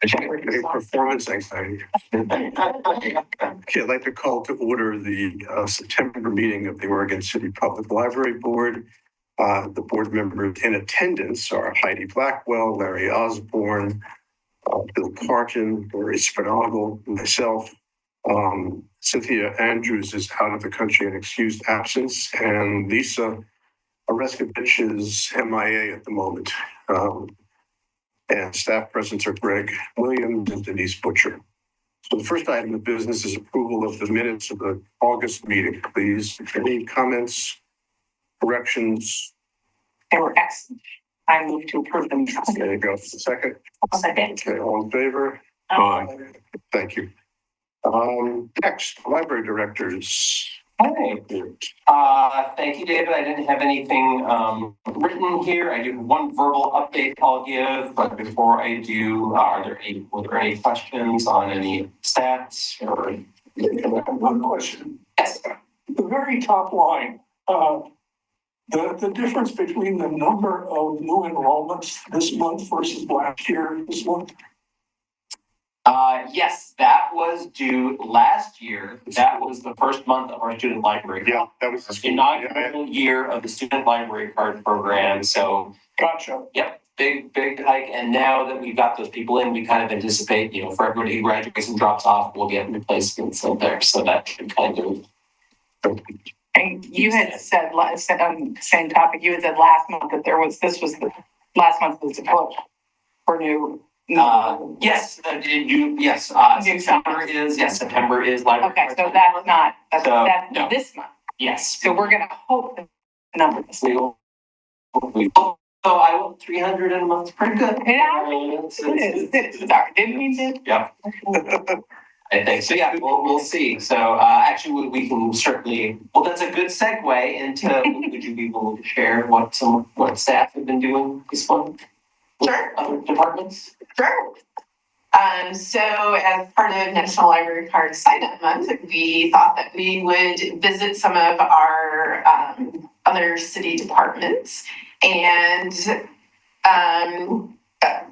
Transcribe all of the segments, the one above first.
Okay, performance anxiety. Okay, I'd like to call to order the September meeting of the Oregon City Public Library Board. The board members in attendance are Heidi Blackwell, Larry Osborne, Bill Parkin, Lori Spinagle, myself. Cynthia Andrews is out of the country in excused absence, and Lisa Oreskovich is MIA at the moment. And staff presents are Greg Williams and Denise Butcher. So the first item of business is approval of the minutes of the August meeting. Please, any comments, corrections? They were excellent. I move to approve them. There you go. Second. I'll second. Okay, all in favor? Aye. Thank you. Next, library directors. Hey, thank you, David. I didn't have anything written here. I do have one verbal update I'll give, but before I do, were there any questions on any stats or? One question. Yes. The very top line, the difference between the number of new enrollments this month versus last year, this month. Yes, that was due last year. That was the first month of our student library. Yeah, that was the inaugural year of the student library card program. So, Gotcha. Yep, big hike. And now that we've got those people in, we kind of anticipate, for everybody who graduates and drops off, we'll get replacements in there. So that should kind of. And you had said on the same topic, you had said last month that this was the last month was the push for new. Yes, September is library. Okay, so that's not, that's no. this month. Yes. So we're going to hope the number is. So I will 300 in a month. Pretty good. Yeah, it is. Sorry, didn't mean to. Yeah. I think so. Yeah, we'll see. So actually, we can certainly. Well, that's a good segue into. Would you be willing to share what staff have been doing this month? Sure. Other departments? Sure. So as part of National Library Card Sign-Up Month, we thought that we would visit some of our other city departments. And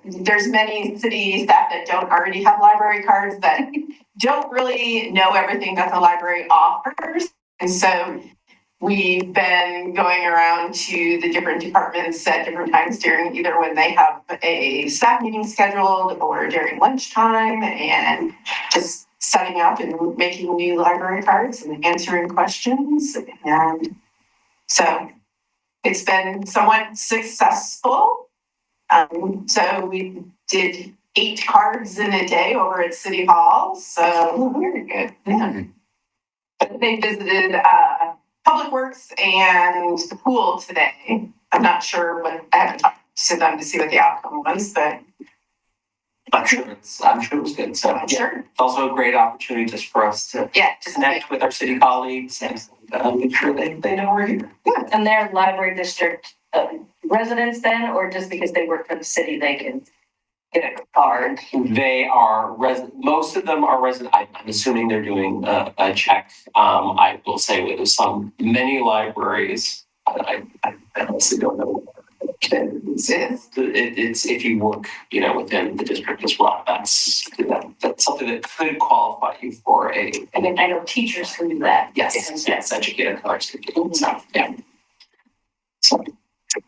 there's many city staff that don't already have library cards that don't really know everything that the library offers. And so we've been going around to the different departments at different times during either when they have a staff meeting scheduled or during lunchtime, and just setting up and making new library cards and answering questions. And so it's been somewhat successful. So we did 8 cards in a day over at City Hall. So very good. Yeah. They visited Public Works and the pool today. I'm not sure what, I haven't talked to them to see what the outcome was, but I'm sure it was good. So I'm sure. It's also a great opportunity just for us to connect with our city colleagues and make sure they know we're here. Yeah. And they're library district residents then, or just because they work for the city, they can get a card? They are most of them are resident. I'm assuming they're doing a check. I will say with many libraries, I honestly don't know. It's if you work, within the district as well. That's something that could qualify you for a. And I know teachers can do that. Yes, educated cards can do it. So yeah. So.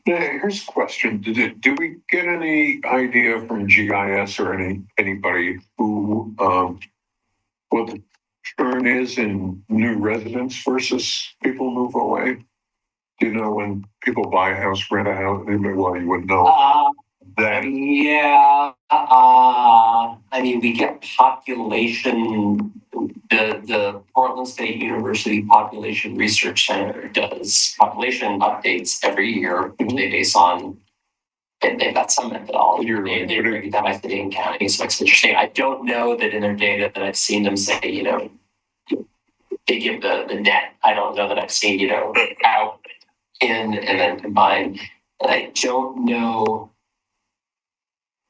Here's a question. Do we get any idea from GIS or anybody who what the churn is in new residents versus people move away? Do you know when people buy a house, rent a house? Well, you wouldn't know that. Yeah. We get population. The Portland State University Population Research Center does population updates every year, which they base on. They've got some methodology. They break it down by city and county, so it's interesting. I don't know that in their data that I've seen them say, they give the net. I don't know that I've seen, out, in, and then combine. And I don't know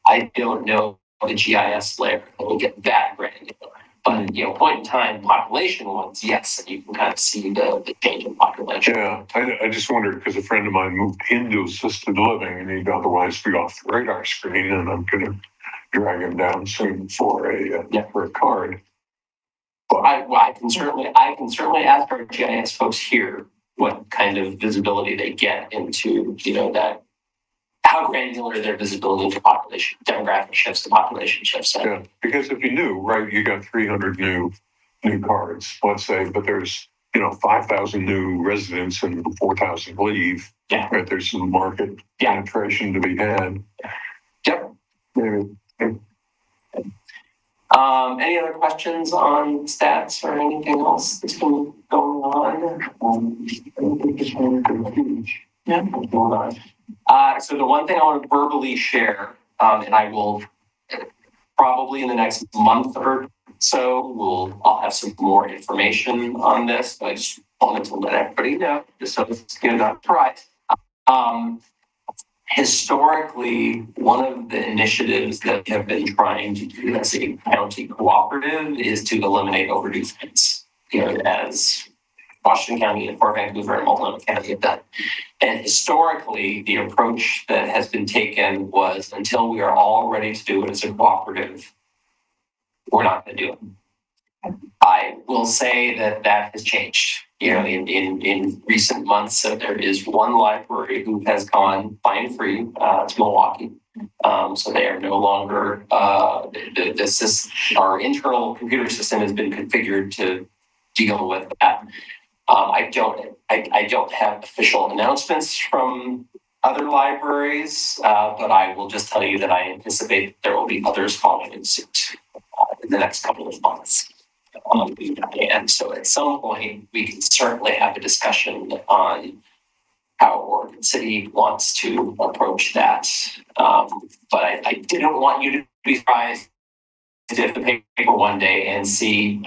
the GIS layer that will get that granular. But, point in time, population ones, yes, and you can kind of see the change in population. Yeah, I just wondered because a friend of mine moved into assisted living and he'd otherwise be off the radar screen, and I'm going to drag him down soon for a card. I can certainly ask our GIS folks here what kind of visibility they get into, that, how granular their visibility into population, demographic shifts, the population shifts. Yeah, because if you knew, right, you got 300 new cards, let's say, but there's, 5,000 new residents and 4,000 leave. Yeah. Right, there's some market penetration to be had. Yep. Maybe. Any other questions on stats or anything else that's been going on? Yeah. Going on. So the one thing I want to verbally share, and I will probably in the next month or so, I'll have some more information on this, but I just wanted to let everybody know, just so it's not right. Historically, one of the initiatives that we have been trying to do as a county cooperative is to eliminate overdue payments, as Washington County and Fort Vancouver and Multnomah County have done. And historically, the approach that has been taken was until we are all ready to do it as a cooperative, we're not going to do it. I will say that has changed. In recent months, so there is one library who has gone fine-free to Milwaukee. So they are no longer, our internal computer system has been configured to deal with that. I don't have official announcements from other libraries, but I will just tell you that I anticipate there will be others following in suit in the next couple of months. And so at some point, we can certainly have a discussion on how Oregon City wants to approach that. But I didn't want you to be surprised if the paper one day and see.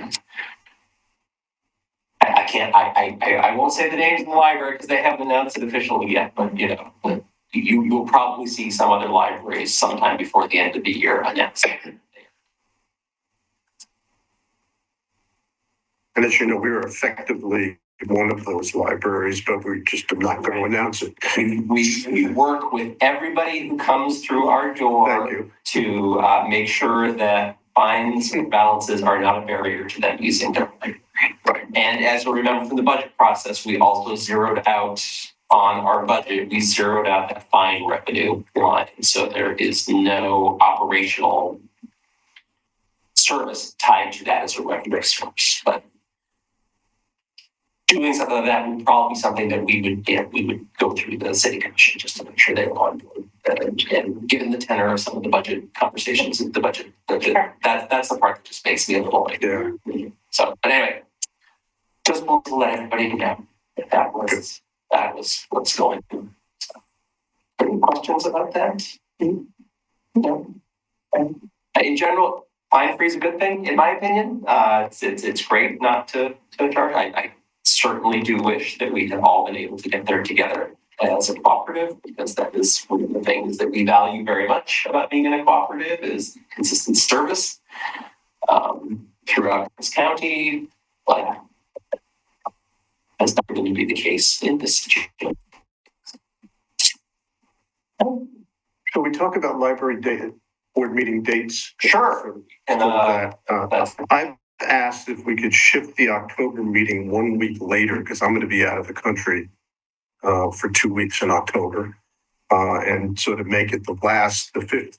I won't say the names of the library because they haven't announced it officially yet, but you'll probably see some other libraries sometime before the end of the year announce it. And as you know, we are effectively one of those libraries, but we just are not going to announce it. We work with everybody who comes through our door Thank you. to make sure that fines and balances are not a barrier to them using their library. Right. And as we remember from the budget process, we also zeroed out on our budget, we zeroed out that fine revenue line. So there is no operational service tied to that as a revenue source. But doing something like that would probably be something that we would go through the city commission just to make sure they were on board. And given the tenor of some of the budget conversations, that's the part that just makes me a little like, Yeah. So, but anyway, just want to let everybody know that was what's going on. So, any questions about that? No. In general, fine free is a good thing, in my opinion. It's great not to charge. I certainly do wish that we had all been able to get there together as a cooperative, because that is one of the things that we value very much about being in a cooperative is consistent service throughout this county. But that's not going to be the case in this situation. Shall we talk about library board meeting dates? Sure. And I've asked if we could shift the October meeting 1 week later, because I'm going to be out of the country for 2 weeks in October. And so to make it the fifth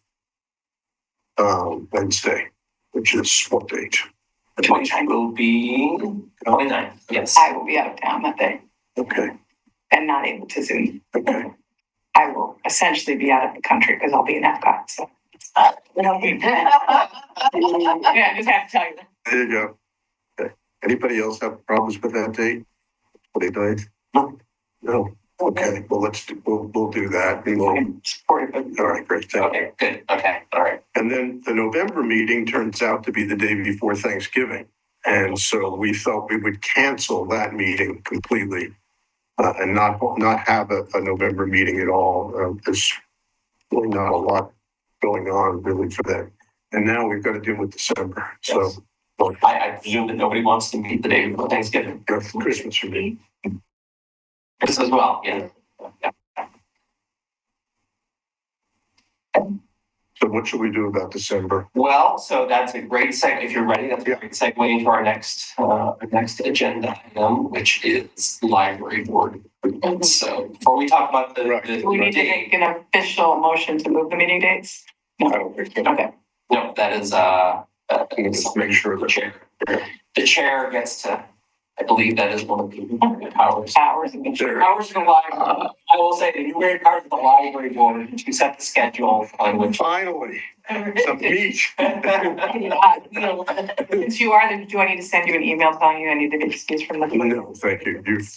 Wednesday, which is what date? which will be 29th. Yes. I will be out of town that day Okay, and not able to Zoom. okay. I will essentially be out of the country because I'll be in Epcot, so. Yeah, I just have to tell you that. There you go. Okay. Anybody else have problems with that date? 29th? No. Okay, well, we'll do that. And all right, great. Thank you. Okay, good. Okay, all right. And then the November meeting turns out to be the day before Thanksgiving. And so we thought we would cancel that meeting completely and not have a November meeting at all. There's really not a lot going on really for that. And now we've got to deal with December. So Well, I presume that nobody wants to meet the day before Thanksgiving. that's Christmas for me. This as well, yeah. So what should we do about December? Well, so that's a great segue. If you're ready, that's a Yeah. great segue into our next agenda item, which is library board. So before we talk about the, Right. the Do we need to date, make an official motion to move the meeting dates? I don't think so. Okay. no, that is Just make sure the that. chair. The chair gets to. I believe that is one of the powers. Hours and Sure. Powers of the library. I will say the enumerated powers of the library board to set the schedule on which. Finally, some meat. Since you are the, do I need to send you an email telling you I need to be excused from the? No, thank you. You've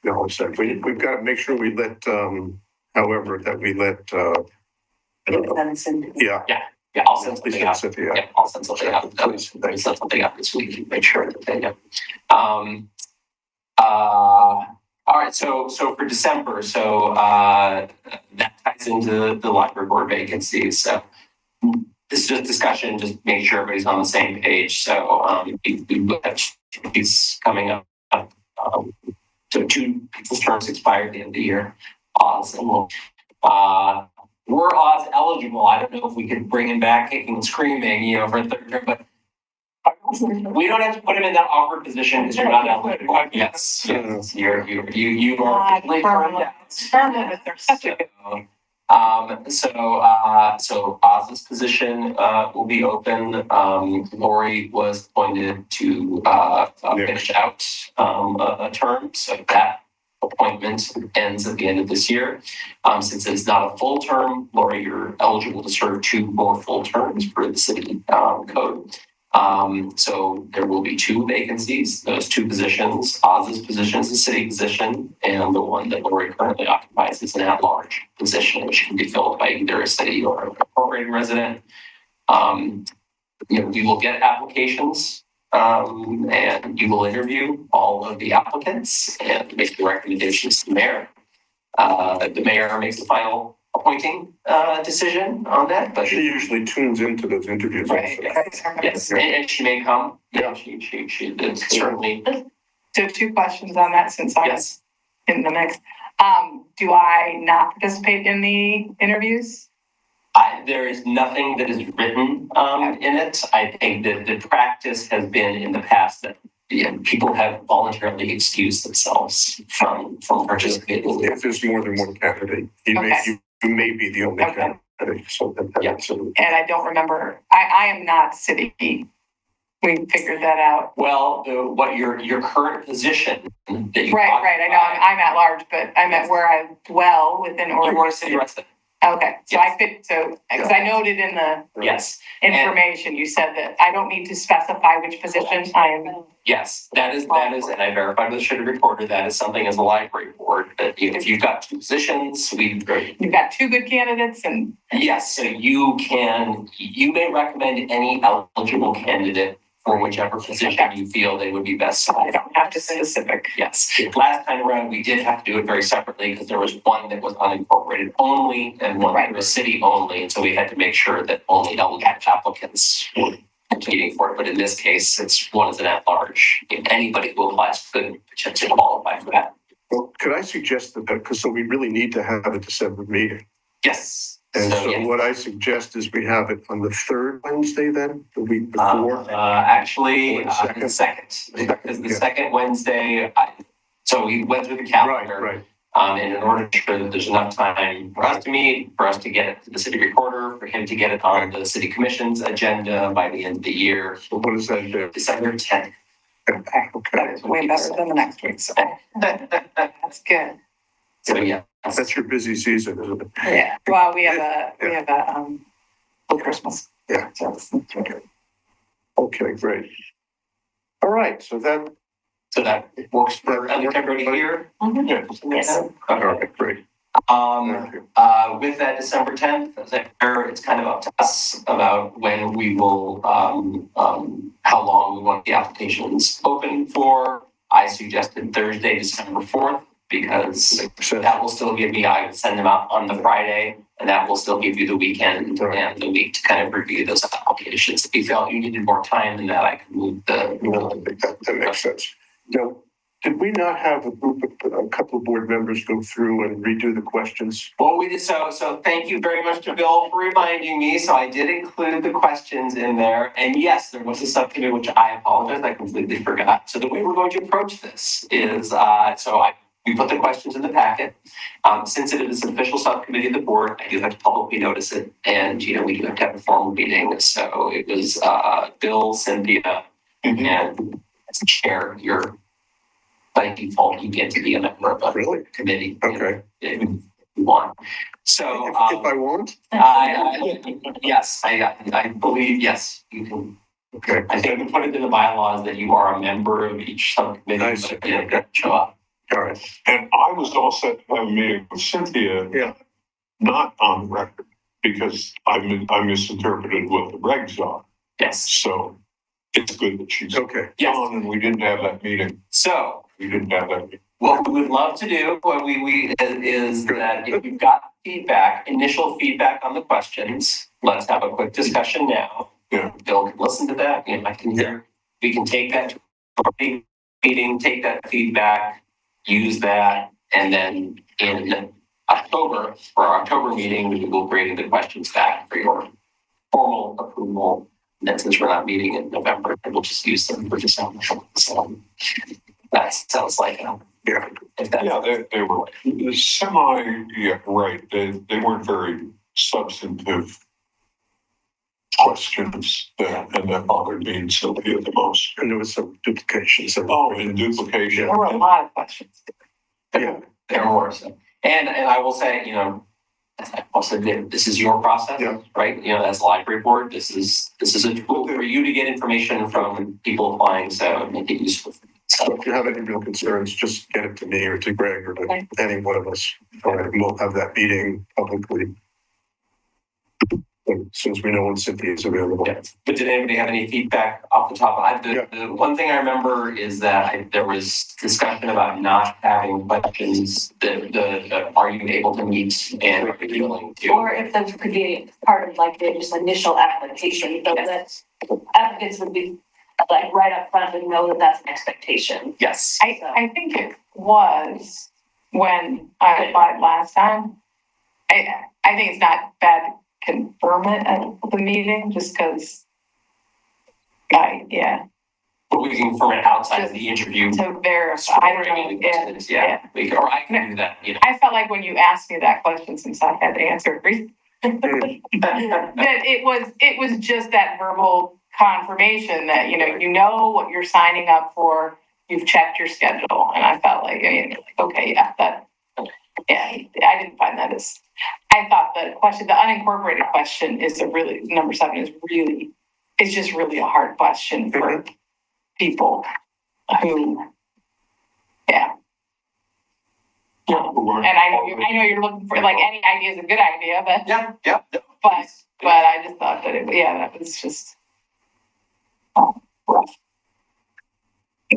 acknowledged that. We've got to make sure we let, however, that we let, yeah. Yeah, I'll send Please something out. send Cynthia. Yeah, I'll send something out. Please, I'll thank you. send something out this week, make sure that they know. All right, so for December, that ties into the library board vacancies, so. This is just discussion, just make sure everybody's on the same page, so, we have these coming up. So two people's terms expire at the end of the year, Oz, and we'll, we're Oz eligible. I don't know if we could bring him back kicking and screaming, for a third term, but we don't have to put him in that awkward position because you're not eligible. Yes, you are. They're such a good. So Oz's position will be open. Lori was appointed to finish out a term, so that appointment ends at the end of this year. Since it's not a full term, Lori, you're eligible to serve 2 more full terms for the city code. So there will be 2 vacancies, those 2 positions. Oz's position is a city position, and the one that Lori currently occupies is an at-large position, which can be filled by either a city or an appropriated resident. We will get applications, and you will interview all of the applicants and make the recommendations to the mayor. The mayor makes the final appointing decision on that, but She usually tunes into those interviews. Right. Also. yes, and she may come. Yeah. She certainly. So 2 questions on that since I'm Yes. in the mix. Do I not participate in the interviews? There is nothing that is written in it. I think that the practice has been in the past that people have voluntarily excused themselves from participating. If there's more than one candidate, you may be the only Okay. candidate. So that's And I don't remember, I am not city. We figured that out. Well, what your current position that you Right, I know, I'm at large, but I'm at where I dwell within You are a Oregon. city resident. Okay, so I fit, because I noted in the Yes, information, you said that I don't need to specify which position I am. yes, that is, and I verified with the city recorder, that is something as a library board, that if you've got 2 positions, You've got 2 good candidates and. yes, so you may recommend any eligible candidate for whichever position you feel they would be best I suited. don't have to specific. Yes, last time around, we did have to do it very separately because there was one that was unincorporated only and one that was city only. And so we had to make sure that only eligible applicants were competing for it. But in this case, it's one is an at-large. Anybody who applies could potentially qualify for that. Well, could I suggest that, because so we really need to have a December meeting. Yes. And so yeah. what I suggest is we have it on the 3rd Wednesday then, the week before. Actually, Or the second, because the second Wednesday, so we went through the calendar. Right. And in order to ensure that there's enough time for us to meet, for us to get it to the city recorder, for him to get it on the city commission's agenda by the end of the year. So what does that do? December 10th. Okay, that is way better than the next week, so that's good. So yeah. That's your busy season, isn't it? Yeah, well, we have a for Christmas. Yeah. So it's good. Okay, great. All right, so that. So that works for everybody here. Yes. All right, great. Thank you. With that December 10th, it's kind of up to us about when we will, how long we want the applications open for. I suggested Thursday, December 4th, because that will still give me, I would send them out on the Friday, and that will still give you the weekend and the week to kind of review those applications. If you felt you needed more time than that, I could move No, I think that makes sense. Now, Did we not have a couple of board members go through and redo the questions? Well, we did so thank you very much to Bill for reminding me. So I did include the questions in there. And yes, there was a subcommittee, which I apologize, I completely forgot. So the way we're going to approach this is, we put the questions in the packet. Since it is an official subcommittee of the board, I do have to publicly notice it. And, we do have to have a formal meeting. So it was, Bill, Cynthia, and as the chair, you're by default, you get to be a member of a Really? committee. Okay. If you want. So, If I want? yes, I believe, yes, you can. Okay. I think we put it in the bylaws that you are a member of each subcommittee, I see. but you don't get to show up. All right. And I was all set to have a meeting with Cynthia. Yeah. Not on record, because I misinterpreted what the regs are. Yes. So it's good that she's Okay. Yes. on and we didn't have that meeting. So We didn't have that meeting. what we would love to do, is that if you've got feedback, initial feedback on the questions, let's have a quick discussion now. Yeah. Bill can listen to that, I can hear, we can take that to our big meeting, take that feedback, use that, and then in October, for our October meeting, we will bring the questions back for your formal approval. And then since we're not meeting in November, we'll just use them for December. So that sounds like, Yeah. if that's. Yeah, they were right. They weren't very substantive questions that bothered me and Sylvia the most. And there was some duplication. So. Oh, and duplication. There were a lot of questions. Yeah. There were some. And I will say, as I also did, this is your process, Yeah. right? As a library board, this is a tool for you to get information from people applying, so make it useful. So if you have any real concerns, just get it to me or to Greg or to any one of us. All right, we'll have that meeting publicly. Since we know when Cynthia is available. Yeah. But did anybody have any feedback off the top? The one thing I remember is that there was discussion about not having questions. Are you able to meet and are you willing to? Or if those could be part of like the just initial application, so that applicants would be like right up front and know that that's an expectation. Yes. I think it was when I applied last time. I think it's not bad to confirm it at the meeting, just because. Yeah, But we can confirm it outside of the interview. to verify. I don't know. Yeah. Or I can do that, I felt like when you asked me that question, since I had to answer it, that it was just that verbal confirmation that, you know what you're signing up for, you've checked your schedule. And I felt like, okay, I didn't find that as, I thought the unincorporated question is number 7 is just really a hard question for people who, yeah. And I know you're looking for, like, any idea is a good idea, but. Yeah. But I just thought that that was just rough.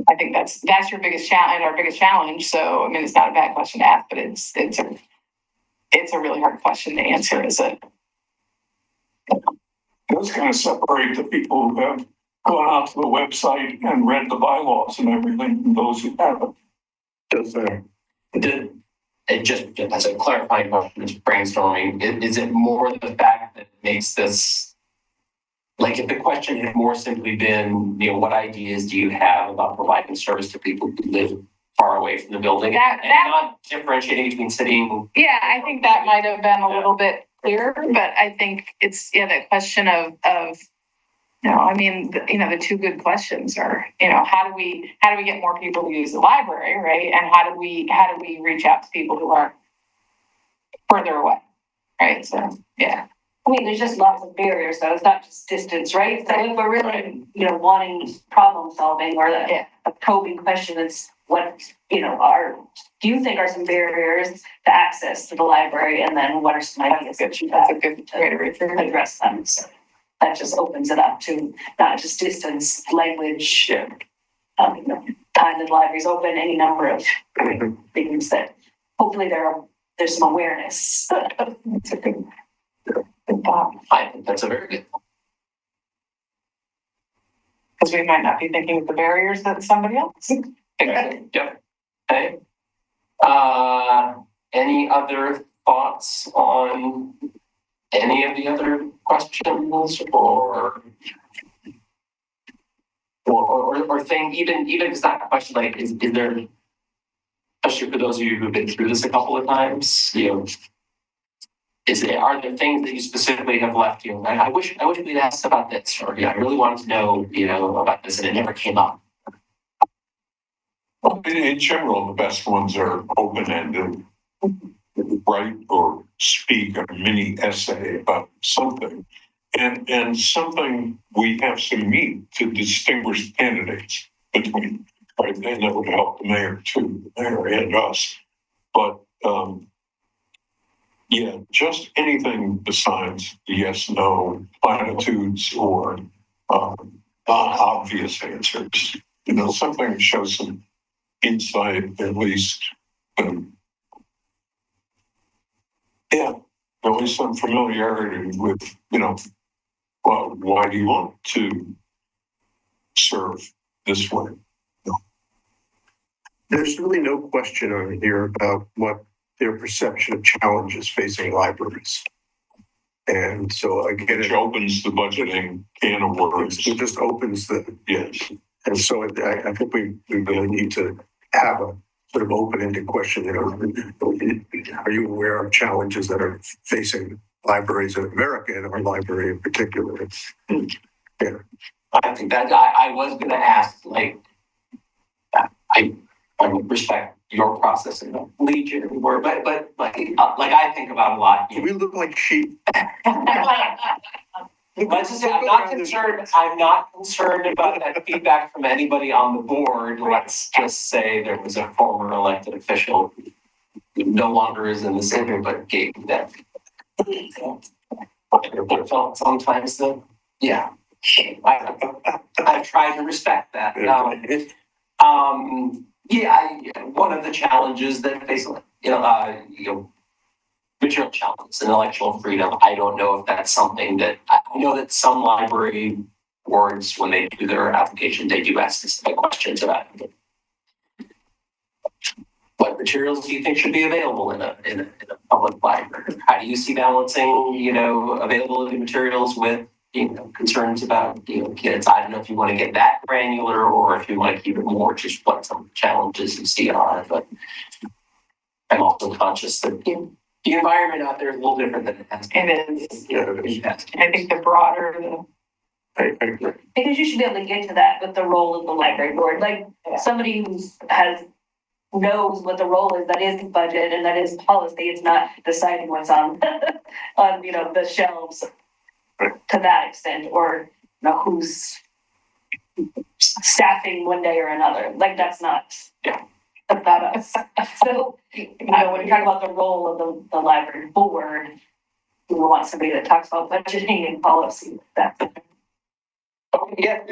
I think that's your biggest challenge, our biggest challenge. So, I mean, it's not a bad question to ask, but it's a really hard question to answer, is it? Does kind of separate the people who have gone onto the website and read the bylaws and everything from those who haven't. Does that? And just as a clarifying question, just brainstorming, is it more the fact that makes this, like, if the question had more simply been, what ideas do you have about providing service to people who live far away from the building? And not differentiating between sitting. Yeah, I think that might have been a little bit clearer, but I think it's, that question of, the two good questions are, how do we get more people to use the library, right? And how do we reach out to people who are further away, right? So, yeah. I mean, there's just lots of barriers, though. It's not just distance, right? So if we're really, wanting problem solving or a probing question, it's what, do you think are some barriers to access to the library? And then what are some ideas that you have That's a good way to refer to address them? So that just opens it up to not just distance, language, time that the library's open, any number of things that hopefully there's some awareness. It's a good thought. I think that's a very good. Because we might not be thinking of the barriers that somebody else Okay, yep, okay. Any other thoughts on any of the other questions or thing, even if it's not a question, like, is there, especially for those of you who've been through this a couple of times, are there things that you specifically have left, I wish we'd asked about this, or, I really wanted to know, about this and it never came up. Well, in general, the best ones are open-ended. Write or speak a mini essay about something. And something we have to meet to distinguish candidates between, right? And that would help the mayor too, the mayor and us. But yeah, just anything besides yes, no, platitudes or obvious answers. Something that shows some insight at least. Yeah, at least some familiarity with, well, why do you want to serve this way? There's really no question on here about what their perception of challenges facing libraries. And so again, Which opens the budgeting can of worms. it just opens the, Yes. and so I think we really need to have a sort of open-ended question, are you aware of challenges that are facing libraries in America and our library in particular? Yeah. I think that I was going to ask, like, I would respect your process and Legion, but like I think about a lot. We look like sheep. Let's just say I'm not concerned about that feedback from anybody on the board. Let's just say there was a former elected official who no longer is in the city, but gave that. I felt sometimes that, yeah, I try to respect that. One of the challenges that face, material challenges, intellectual freedom. I don't know if that's something that I know that some library boards, when they do their application, they do ask specific questions about it. What materials do you think should be available in a public library? How do you see balancing, availability of materials with, concerns about, kids? I don't know if you want to get that granular or if you want to keep it more just what some challenges you see are, but I'm also conscious that, the environment out there is a little different than it has been. It is. In the past. I think the broader, I agree. Because you should be able to get to that with the role of the library board, like somebody knows what the role is, that is budget and that is policy, it's not deciding what's on, the shelves to that extent, or, who's staffing one day or another, like that's not us. So, when you talk about the role of the library board, we want somebody that talks about budgeting and policy, that's. Yeah,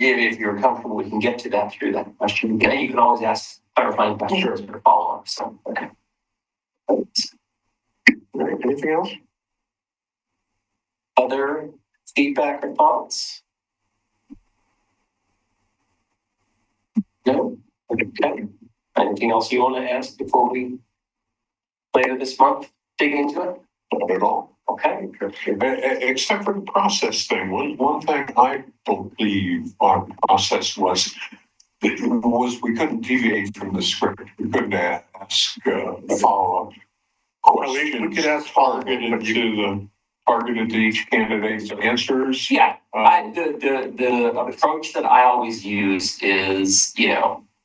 if you're comfortable, we can get to that through that question. Again, you can always ask clarifying questions or follow up. So, okay. All right, anything else? Other feedback or thoughts? No? Okay. Anything else you want to ask before we later this month dig into it? Not at all. Okay. Except for the process thing. One thing I believe our process was we couldn't deviate from the script. We couldn't ask follow-up questions. We could ask targeted to each candidate's answers. Yeah. The approach that I always use is,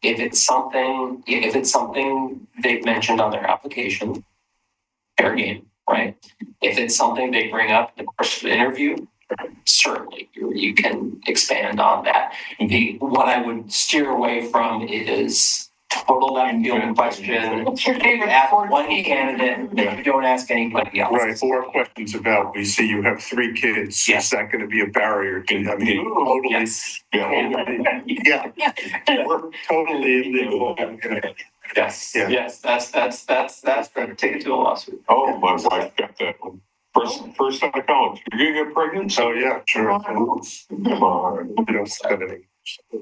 if it's something they've mentioned on their application, fair game, right? If it's something they bring up in the course of the interview, certainly you can expand on that. What I would steer away from is total left field question. What's your favorite Ask sport one team? candidate, don't ask anybody else. Right, or questions about, we see you have 3 kids. Yes. Is that going to be a barrier to, totally, Yes. we're totally illegal. Yes. Yeah. Yes. That's going to take it to a lawsuit. Oh, my wife got that one. First out of college. You're gonna get pregnant? So, yeah, sure. Come on. You don't spend any.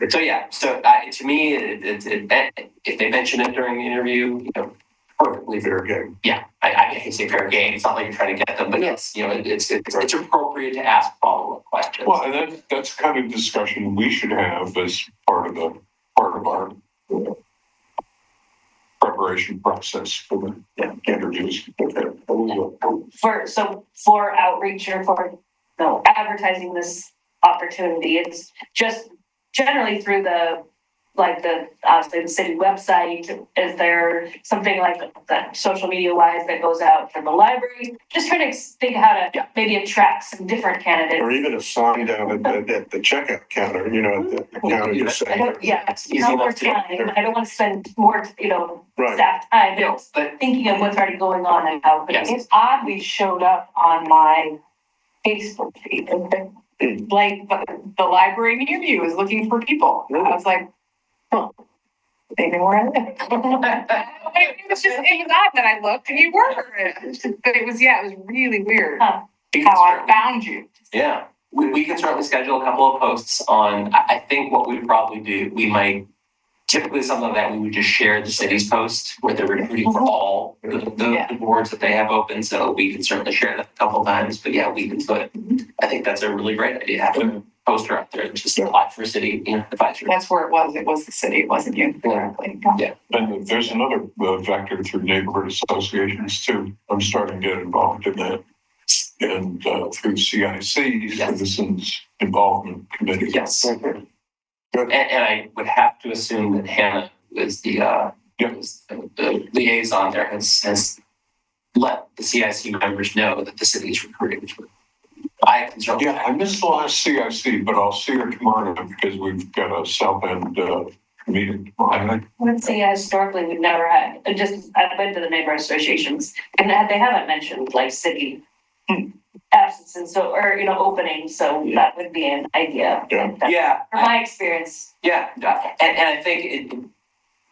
So yeah, so to me, if they mention it during the interview, you know, perfectly fair. Fair game. Yeah, I can say fair game. It's not like you're trying to get them, but yes, you know, it's appropriate to ask follow-up questions. Well, and that's kind of discussion we should have as part of our preparation process for the interviews. For outreach or for, no, advertising this opportunity, it's just generally through obviously the city website. Is there something like that social media wise that goes out from the library? Just trying to think how to maybe attract some different candidates. Or even a sign down at the checkout counter, you know, at the counter just saying. It's easy No more enough to. time. I don't want to spend more, Right. staff time, No, but thinking of what's already going on and how. Yes. It oddly showed up on my Facebook feed. Like the library near you is looking for people. I was like, huh, maybe where I live. It was odd that I looked and you were. But it was really weird Huh. how I found you. Yeah, we can certainly schedule a couple of posts on, I think what we'd probably do, we might, typically some of that, we would just share the city's post where they're recruiting for all the boards that they have open, so we can certainly share that a couple times, but yeah, we can put, I think that's a really great idea, have a poster out there, just apply for city, advisory. That's where it was. It was the city. It wasn't you. Yeah. And there's another vector through neighborhood associations too. I'm starting to get involved in that. And through CIC, Citizens Involvement Committee. Yes. And I would have to assume that Hannah is the liaison there, has let the CIC members know that the city is recruiting for. I can certainly. Yeah, I missed the last CIC, but I'll see her tomorrow because we've got a South End meeting tomorrow. Let's say historically, we've never had, I've been to the neighborhood associations, and they haven't mentioned like city absence, so, or, opening, so that would be an idea. Yeah. From my experience. Yeah, and I think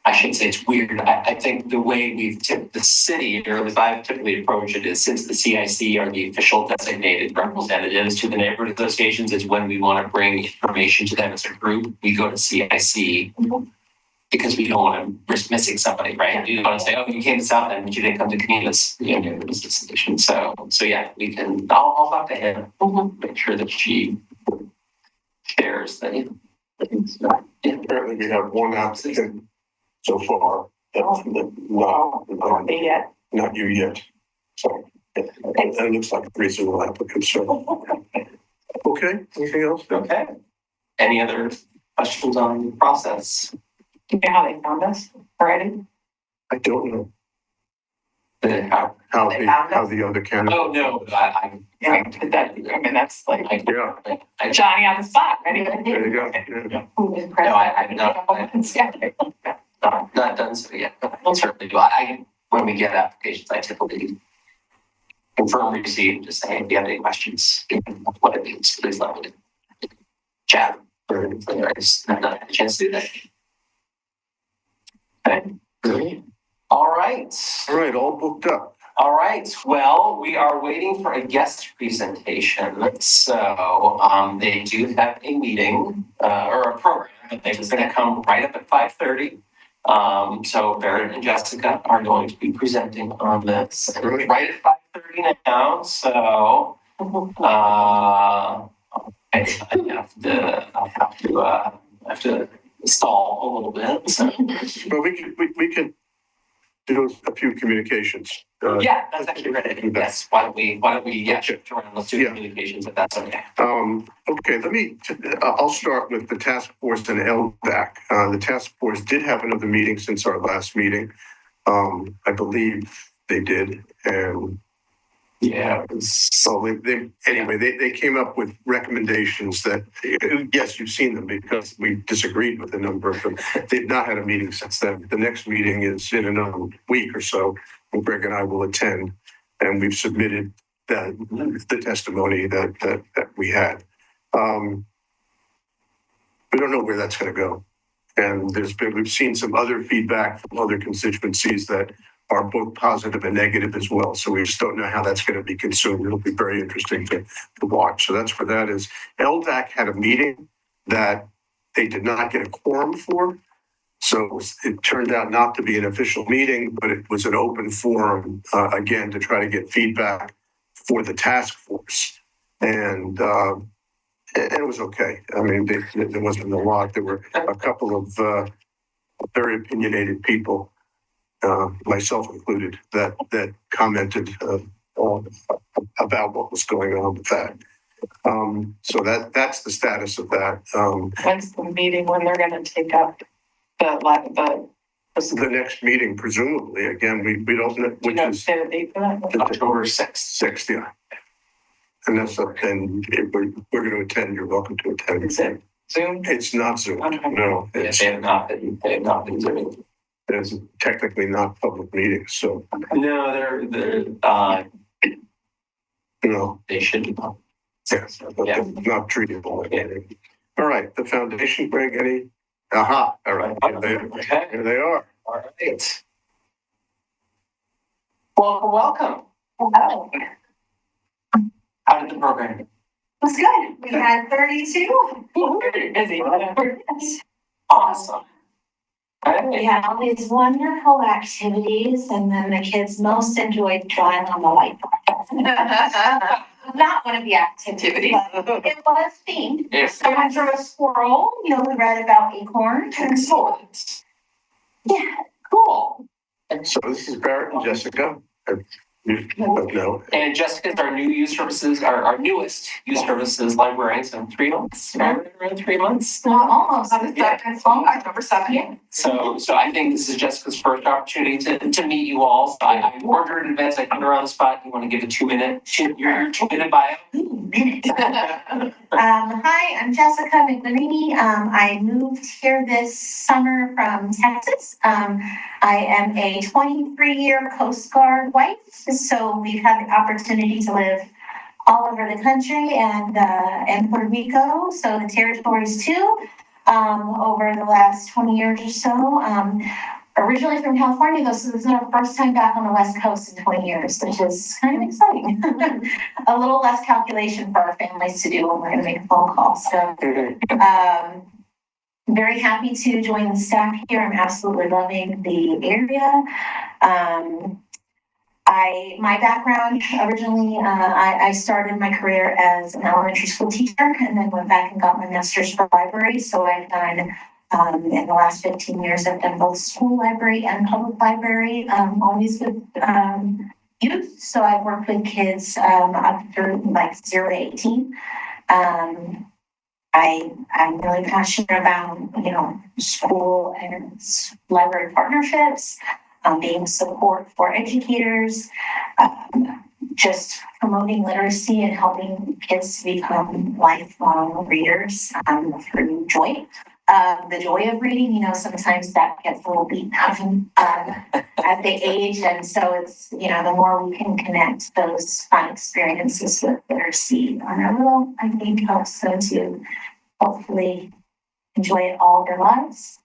I shouldn't say it's weird. I think the way we've tipped the city, or as I've typically approached it, is since the CIC are the official designated representatives to the neighborhood associations, is when we want to bring information to them as a group, we go to CIC because we don't want to risk missing somebody, right? You don't want to say, oh, you came to South End, but you didn't come to Canitas, neighborhood association. So yeah, we can. I'll talk to Hannah, make sure that she shares that. Apparently we have one applicant so far. Not you yet. So it looks like a reasonable applicant. So okay, anything else? Okay. Any other questions on the process? Do you know how they found us already? I don't know How? how They found us? the other candidate. Oh, no, That's like I Johnny on the spot, right? There you go. Yeah. No, I'm not done so yet, but we'll certainly do. When we get applications, I typically confirm receipt, just say, hey, if you have any questions, what it means, please let me chat. I just have not had a chance to do that. Okay. All right. All right, all booked up. All right. Well, we are waiting for a guest presentation. So they do have a meeting or a program, but they're going to come right up at 5:30. So Barrett and Jessica are going to be presenting on this right at 5:30 now. So I have to stall a little bit. So. But we can do a few communications. Yeah, that's actually great. Yes. Why don't we shift around? Let's do communications if that's okay. Okay, I'll start with the task force and LDAC. The task force did have another meeting since our last meeting. I believe they did. And so they came up with recommendations that, yes, you've seen them because we disagreed with a number of them. They've not had a meeting since then. The next meeting is in another week or so, and Greg and I will attend, and we've submitted the testimony that we had. We don't know where that's going to go. And we've seen some other feedback from other constituencies that are both positive and negative as well. So we just don't know how that's going to be consumed. It'll be very interesting to watch. So that's where that is. LDAC had a meeting that they did not get a quorum for. So it turned out not to be an official meeting, but it was an open forum, again, to try to get feedback for the task force. And it was okay. I mean, there wasn't a lot. There were a couple of very opinionated people, myself included, that commented about what was going on with that. So that's the status of that. When's the meeting when they're gonna take up the The next meeting, presumably, again, we don't know, you which know, is set a date for that? October 6th. 6th, yeah. And that's, and if we're going to attend, you're welcome to attend. Is it Zoom? It's not Zoom, Okay. no. Yeah, It's, they have not been doing. it's technically not public meetings, so, No, no, they should be. yeah, but Yeah. they're not treatable. All right, the foundation, Greg, any? Aha, all right, Okay, here they are. all right. Welcome. Hello. How did the program? It was good. We had 32. Very busy. Awesome. We Okay. had all these wonderful activities and then the kids most enjoyed drawing on the whiteboard. Not one of the activities, but it was themed. Yes. Someone drew a squirrel, we read about acorns. Excellent. Yeah. Cool. So this is Barrett and Jessica. You know, And Jessica's our new youth services, our newest youth services librarian, so 3 months, around 3 months. Almost. October 2nd. So I think this is Jessica's first opportunity to meet you all. So I warned her in advance. I put her on the spot. You want to give a 2-minute, your 2-minute bio? Hi, I'm Jessica McNamee. I moved here this summer from Texas. I am a 23-year Coast Guard wife, so we've had the opportunity to live all over the country and Puerto Rico, so the territories too, over the last 20 years or so. Originally from California, though, so this is our first time back on the West Coast in 20 years, which is kind of exciting. A little less calculation for our families to do when we're going to make a phone call. So, very happy to join the staff here. I'm absolutely loving the area. My background originally, I started my career as an elementary school teacher and then went back and got my master's for library. So I've done, in the last 15 years, I've done both school library and public library, always with youth. So I've worked with kids up through like 0 to 18. I'm really passionate about, school and library partnerships, being support for educators, just promoting literacy and helping kids to become lifelong readers through joy. The joy of reading, sometimes that gets a little beaten up at the age. And so it's, the more we can connect those fun experiences with literacy on our little, I think helps them to hopefully enjoy it all their lives.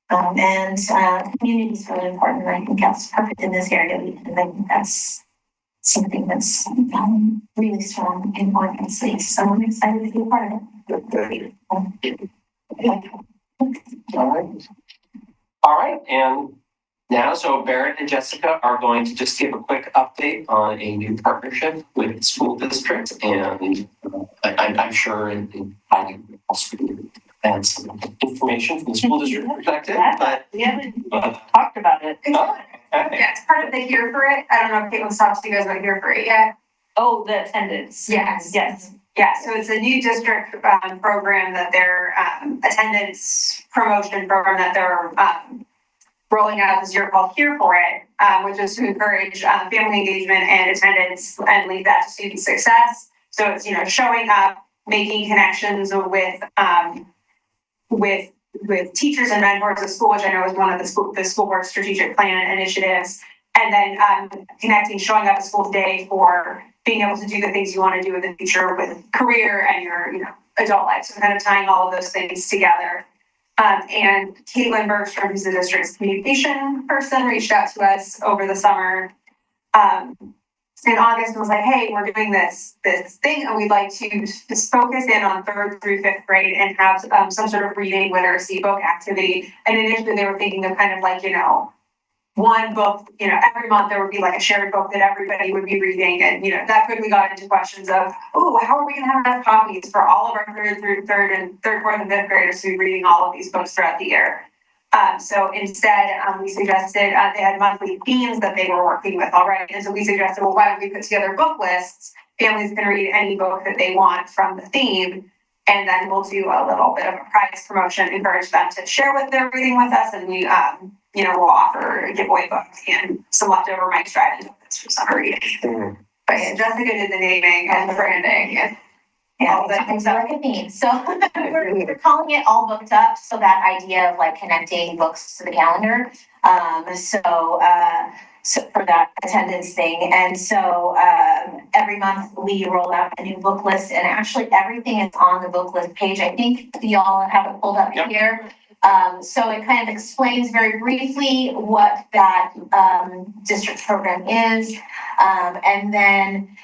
And community is really important. I think that's perfect in this area. And I think that's something that's really strong in Vacancies. So I'm excited to be a part of it. All right. And now, so Barrett and Jessica are going to just give a quick update on a new partnership with the school district. And I'm sure I also add some information from the school district perspective, but We haven't talked about it. oh, okay. Yeah, it's part of the Here For It. I don't know if Caitlin's talked to you guys about Here For It yet. Oh, the attendance. Yes. Yes. Yeah, so it's a new district program that they're attendance promotion program that they're rolling out this year called Here For It, which is to encourage family engagement and attendance and lead that to student success. So it's showing up, making connections with teachers and mentors at school, which I know is one of the school board strategic plan initiatives, and then connecting, showing up at school today for being able to do the things you want to do in the future with career and your adult life. So kind of tying all of those things together. And Caitlin Bergstrom, who's the district's communication person, reached out to us over the summer, in August and was like, hey, we're doing this thing and we'd like to just focus in on 3rd through 5th grade and have some sort of reading literacy book activity. And initially they were thinking of kind of like, one book, every month there would be like a shared book that everybody would be reading. And, that quickly got into questions of, oh, how are we going to have enough copies for all of our 3rd, 4th, and 5th graders to be reading all of these books throughout the year? So instead, we suggested they had monthly themes that they were working with already. And so we suggested, well, why don't we put together book lists? Families can read any book that they want from the theme. And then we'll do a little bit of a prize promotion, encourage them to share what they're reading with us. And we, we'll offer a giveaway book and some leftover Mike's Drive-In tickets for summer reading. But yeah, Jessica did the naming and the branding and all that. It's like a theme. So we're calling it All Booked Up. So that idea of like connecting books to the calendar. So for that attendance thing. And so every month we roll out a new book list, and actually everything is on the book list page. I think y'all have it pulled up here. So it kind of explains very briefly what that district program is. And then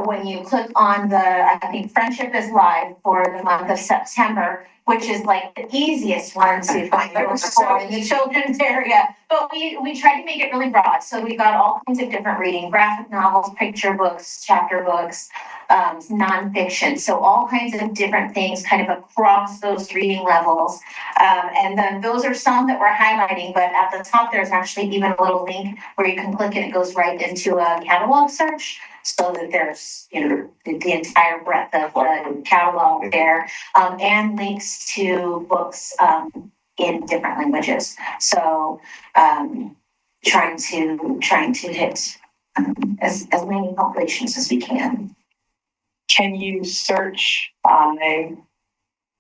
when you click on I think Friendship is live for the month of September, which is like the easiest one to find for in the children's area. But we tried to make it really broad. So we got all kinds of different reading, graphic novels, picture books, chapter books, nonfiction. So all kinds of different things kind of across those reading levels. And then those are some that we're highlighting, but at the top, there's actually even a little link where you can click and it goes right into a catalog search. So that there's, the entire breadth of the catalog there, and links to books in different languages. So trying to hit as many populations as we can. Can you search by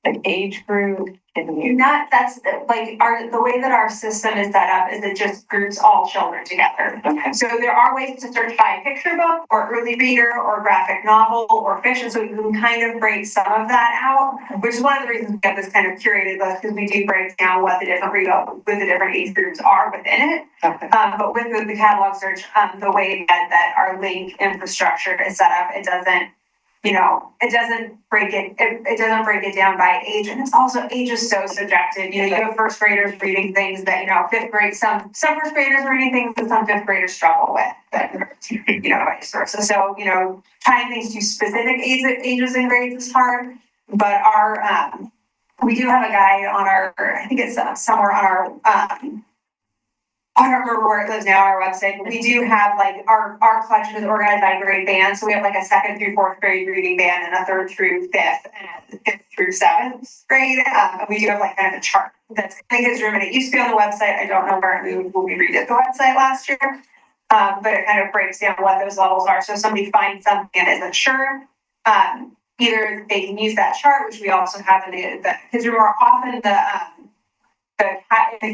an age group? That's like the way that our system is set up is it just groups all children together. Okay. So there are ways to search by picture book or early reader or graphic novel or fiction. So we can kind of break some of that out, which is one of the reasons we have this kind of curated list, because we do break down what the different age groups are within it. Okay. But with the catalog search, the way that our link infrastructure is set up, it doesn't break it down by age. And it's also, age is so subjective. You have 1st graders reading things that, 5th grade, some 1st graders reading things that some 5th graders struggle with, vice versa. So, tying things to specific ages and grades is hard, but we do have a guide on I think it's somewhere on our, I don't remember where it lives now on our website, but we do have like our collection is organized by grade band. So we have like a 2nd through 4th grade reading band and a 3rd through 5th and a 5th through 7th grade. And we do have like kind of a chart that's in the kids' room, and it used to be on the website. I don't know where it moved when we redid the website last year. But it kind of breaks down what those levels are. So if somebody finds something and isn't sure, either they can use that chart, which we also have in the kids' room, or often in the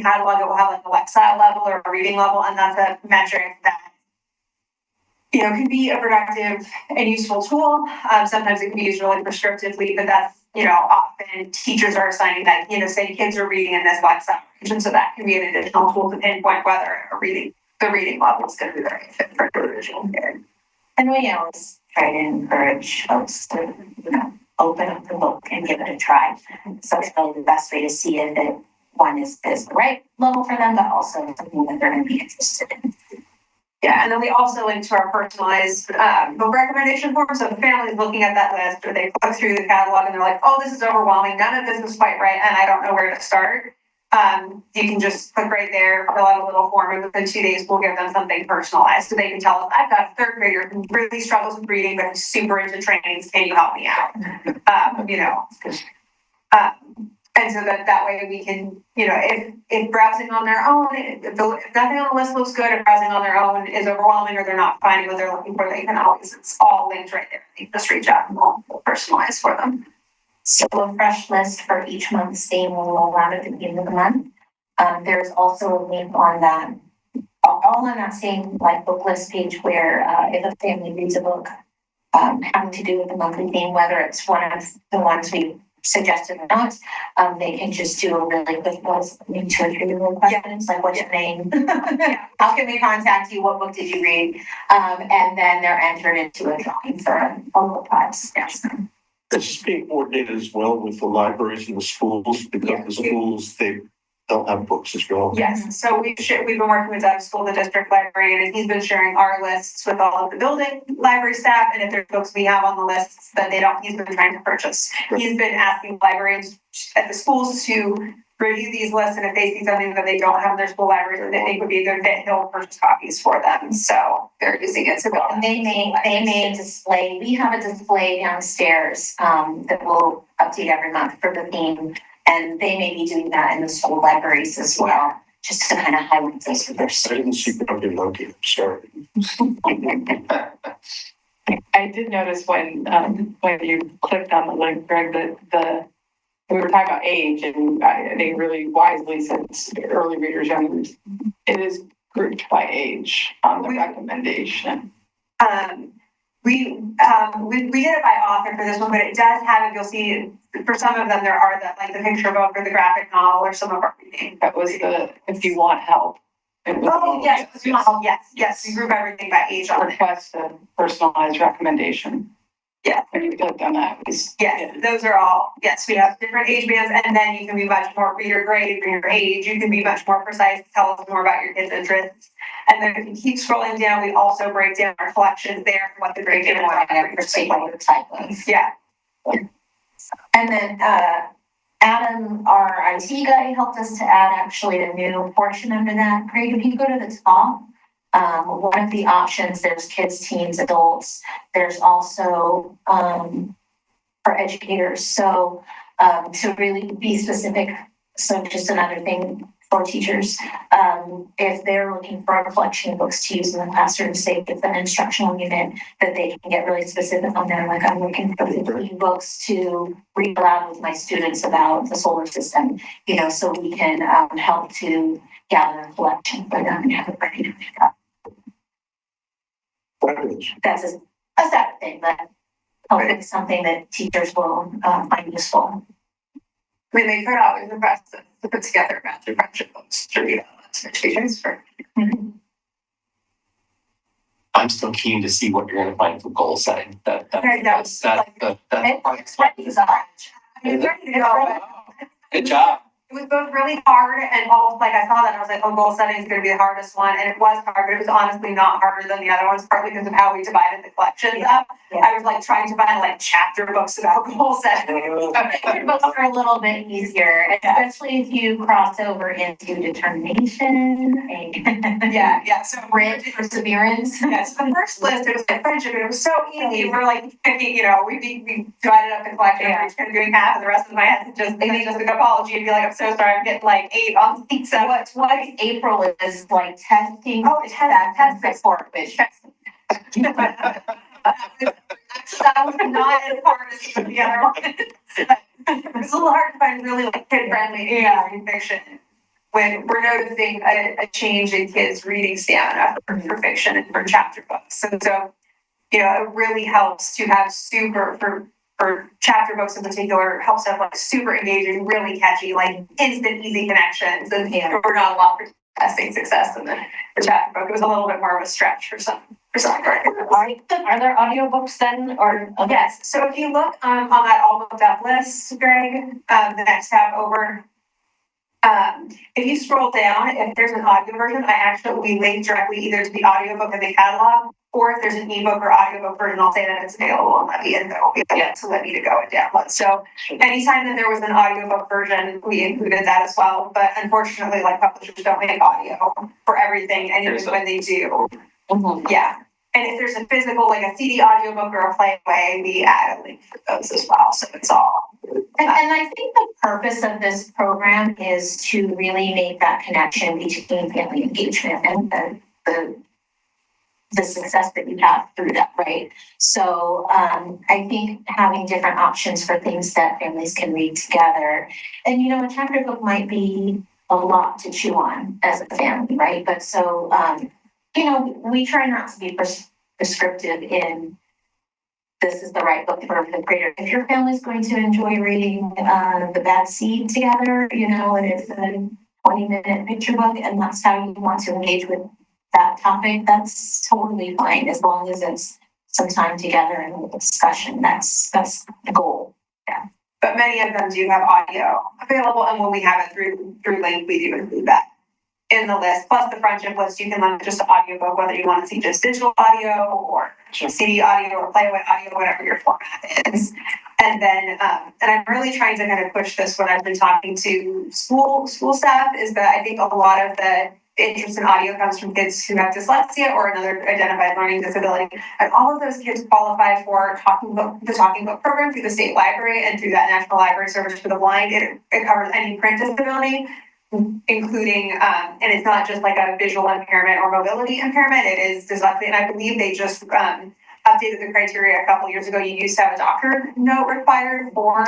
catalog, it will have like a lexile level or a reading level, and that's a metric that can be a productive and useful tool. Sometimes it can be used really prescriptively, but that's often teachers are assigning that, say kids are reading in this lexile region, so that can be an additional tool to pinpoint whether the reading level is going to be very fit for individual kid. And we always try to encourage folks to open up the book and give it a try. So it's probably the best way to see if it one is the right level for them, but also something that they're going to be interested in. Yeah, and then we also link to our personalized book recommendation form. So the family is looking at that list, or they click through the catalog and they're like, oh, this is overwhelming. None of this is quite right, and I don't know where to start. You can just click right there, fill out a little form, and within 2 days, we'll give them something personalized. So they can tell us, I've got a 3rd grader who really struggles with reading, but he's super into trainings. Can you help me out? And so that way we can, if browsing on their own, if nothing on the list looks good, if browsing on their own is overwhelming or they're not finding what they're looking for, they can always, it's all linked right there. They can just reach out and we'll personalize for them. So a fresh list for each month's theme will roll out at the beginning of the month. There's also a link on that, all on that same book list page where if a family reads a book having to do with the monthly theme, whether it's one of the ones we suggested or not, they can just do a really quick, maybe 2 or 3 little questions, like what's your name? How can we contact you? What book did you read? And then they're entered into a drawing for a local prize. Yes. This is being coordinated as well with the libraries and the schools, because the schools, they'll have books as well. Yes, so we've been working with Doug's school, the district librarian, and he's been sharing our lists with all of the building library staff, and if there's books we have on the lists that he's been trying to purchase. He's been asking librarians at the schools to review these lists, and if they see something that they don't have in their school libraries that they think would be a good fit, he'll purchase copies for them, so they're using it to build. And they may display, we have a display downstairs, that will update every month for the theme. And they may be doing that in the school libraries as well, just to kind of highlight those for their I didn't students. see Broken Monkey, I'm sorry. I did notice when you clicked on the link, Greg, that we were talking about age, and I think really wisely said early readers, young readers. It is grouped by age on the recommendation. We did it by author for this one, but it does have it, you'll see, for some of them, there are the picture book or the graphic novel or some of our reading. That was if you want help. Oh, yes, yes, we group everything by age on it. Request a personalized recommendation. Yeah. When you clicked on that. Yes, those are all, yes, we have different age bands, and then you can be much more reader grade, reader age, you can be much more precise, tell us more about your kids' interests. And then if you keep scrolling down, we also break down our collections there, and what the breakdown was. Every particular type of. Yeah. And then, Adam, our IT guy, helped us to add actually a new portion under that. Craig, if you go to the top, one of the options, there's kids, teens, adults. There's also, for educators. So, to really be specific, so just another thing for teachers, if they're looking for a collection of books to use in the classroom, say it's an instructional unit, that they can get really specific on there. Like, I'm looking for 15 books to read aloud with my students about the solar system, so we can help to gather a collection for them and have it ready to pick up. That's a separate thing, but hopefully something that teachers will find useful. I mean, they could always request to put together a master friendship books to read out to teachers for. I'm still keen to see what you're gonna find for goal setting. That's part. It's ready to go. Good job. It was both really hard and all, like I saw that and I was like, oh, goal setting is gonna be the hardest one, and it was hard, but it was honestly not harder than the other ones, partly because of how we divided the collections up. I was like trying to find like chapter books about goal setting. Your books are a little bit easier, especially if you cross over into determination and Yeah, so grit, perseverance. yes, the first list, it was like friendship, and it was so easy, we're like picking, we divided up the collection, we're just kind of doing half, and the rest of my head is just an apology and be like, I'm so sorry, I'm getting like 8 on things. So What April is like testing. Oh, test report, which. That was not as hard as the other one. It was a little hard to find really like kid-friendly fiction when we're noticing a change in kids' reading stamina for fiction and for chapter books. And so, it really helps to have for chapter books in particular, helps have like super engaging, really catchy, like instant, easy connections. And we're not a lot for testing success in the chapter book. It was a little bit more of a stretch for some. Are there audiobooks then, or? Yes, so if you look on that all booked up list, Greg, the next tab over, if you scroll down, if there's an audio version, we link directly either to the audiobook in the catalog, or if there's an ebook or audiobook version, I'll say that it's available on Levy, and they'll be able to let me to go and download. So anytime that there was an audiobook version, we included that as well, but unfortunately, like, publishers don't make audio for everything, and even when they do, yeah. And if there's a physical, like a CD audiobook or a playaway, we add a link for those as well. So it's all. And I think the purpose of this program is to really make that connection between family engagement and the success that you have through that, right? So I think having different options for things that families can read together, and a chapter book might be a lot to chew on as a family, right? But so we try not to be prescriptive in this is the right book for the creator. If your family's going to enjoy reading The Bad Seed together, you know, and it's a 20-minute picture book, and that's how you want to engage with that topic, that's totally fine, as long as it's some time together and a discussion. That's the goal. But many of them do have audio available, and when we have it through Link, we do include that in the list. Plus the friendship list, you can learn just audiobook, whether you want to see just digital audio or CD audio or play with audio, whatever your format is. And then, and I'm really trying to kind of push this when I've been talking to school staff, is that I think a lot of the interest in audio comes from kids who have dyslexia or another identified learning disability. And all of those kids qualify for the Talking Book program through the state library and through that National Library Service for the Blind. It covers any print disability, including, and it's not just like a visual impairment or mobility impairment, it is dyslexia. And I believe they just updated the criteria a couple years ago. You used to have a doctor note required for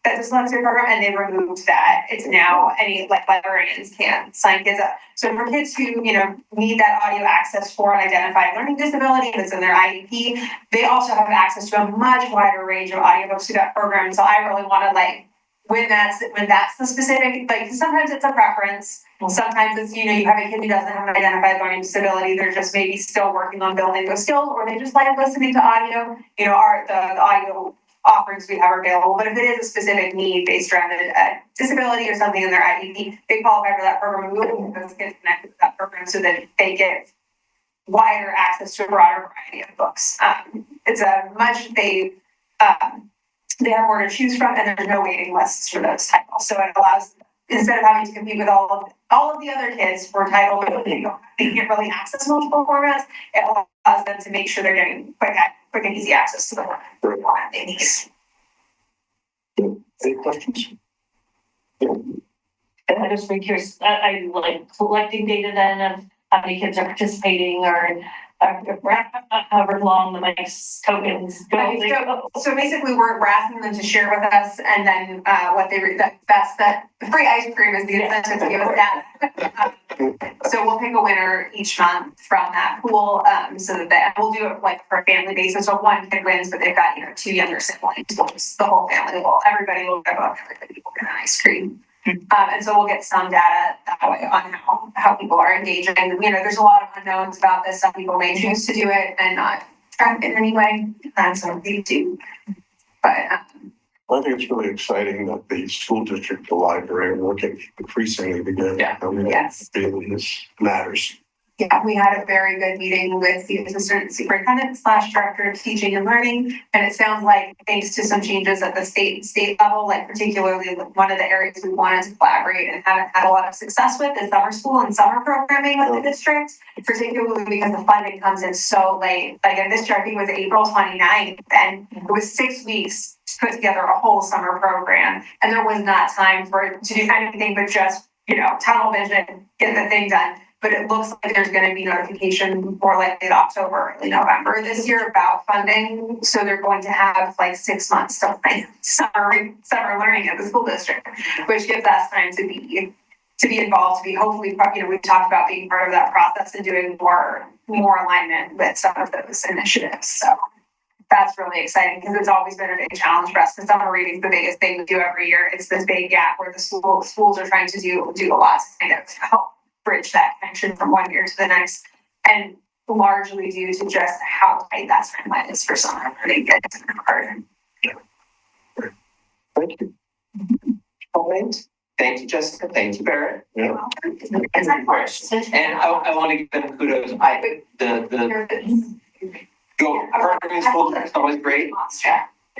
that dyslexia program, and they removed that. It's now any, like, librarians can sign kids up. So for kids who, you know, need that audio access for an identified learning disability that's in their IEP, they also have access to a much wider range of audiobooks through that program. So I really want to, like, when that's the specific, like, sometimes it's a preference. Sometimes it's, you know, you have a kid who doesn't have an identified learning disability, they're just maybe still working on building those skills, or they just like listening to audio, you know, the audio offerings we have are available. But if it is a specific need based around a disability or something in their IEP, they qualify for that program, and we will get those kids connected to that program so that they get wider access to a broader variety of books. It's a much, they have more to choose from, and there's no waiting lists for those titles. So it allows, instead of having to compete with all of the other kids for titles, they can't really access multiple formats. It allows them to make sure they're getting quick and easy access to the format they need. Any questions? And I just be curious, I like collecting data then of how many kids are participating, or however long the mix tokens go. So basically, we're asking them to share with us, and then what they that's that the free ice cream is the incentive to give us data. So we'll pick a winner each month from that pool, so that we'll do it like for a family basis. So one kid wins, but they've got, you know, 2 younger siblings. We'll just, the whole family will, everybody will get everybody will get an ice cream. And so we'll get some data that way on how people are engaging. You know, there's a lot of unknowns about this. Some people may choose to do it and not track it in any way. That's what they do. But I think it's really exciting that the school district, the library are working increasingly together. Yeah. I mean, yes. it really matters. Yeah, we had a very good meeting with the assistant superintendent / director of teaching and learning. And it sounds like, thanks to some changes at the state level, like particularly one of the areas we wanted to collaborate and haven't had a lot of success with is summer school and summer programming with the district, particularly because the funding comes in so late. Like in this year, I think it was April 29th, and it was 6 weeks to put together a whole summer program. And there was not time to do anything but just, you know, tunnel vision, get the thing done. But it looks like there's going to be notification more likely in October, early November this year about funding. So they're going to have like 6 months to plan summer learning at the school district, which gives us time to be involved, to be hopefully, you know, we've talked about being part of that process and doing more alignment with some of those initiatives. So that's really exciting because it's always been a big challenge for us. Because summer reading is the biggest thing we do every year. It's this big gap where the schools are trying to do a lot to kind of help bridge that connection from one year to the next, and largely due to just how tight that timeline is for summer learning. It's hard. Thank you. Comment? Thank you, Jessica. Thank you, Barrett. Yeah. And I want to give them kudos. Partnering school is always great.